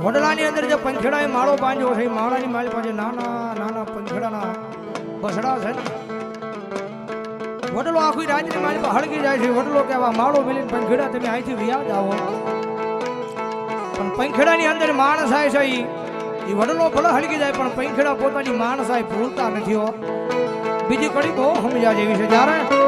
વડલાની અંદર જે પંખેડાએ માળો બાંધ્યો છે, માળાની માળી પાસે નાના નાના પંખેડાના બસડા છે. વડલો આખી રાજની માળી પર હળગી જાય છે. વડલો કહેવા માળો મિલીને પંખેડા તમે અહીંથી વ્યાજ આવો. પણ પંખેડાની અંદર માણસ આવે છે, એ વડલો ભલે હળગી જાય પણ પંખેડા પોતાની માણસ ભૂલતા નથી. બીજી કડી બહુ સમજ્યા જેવી છે. જ્યારે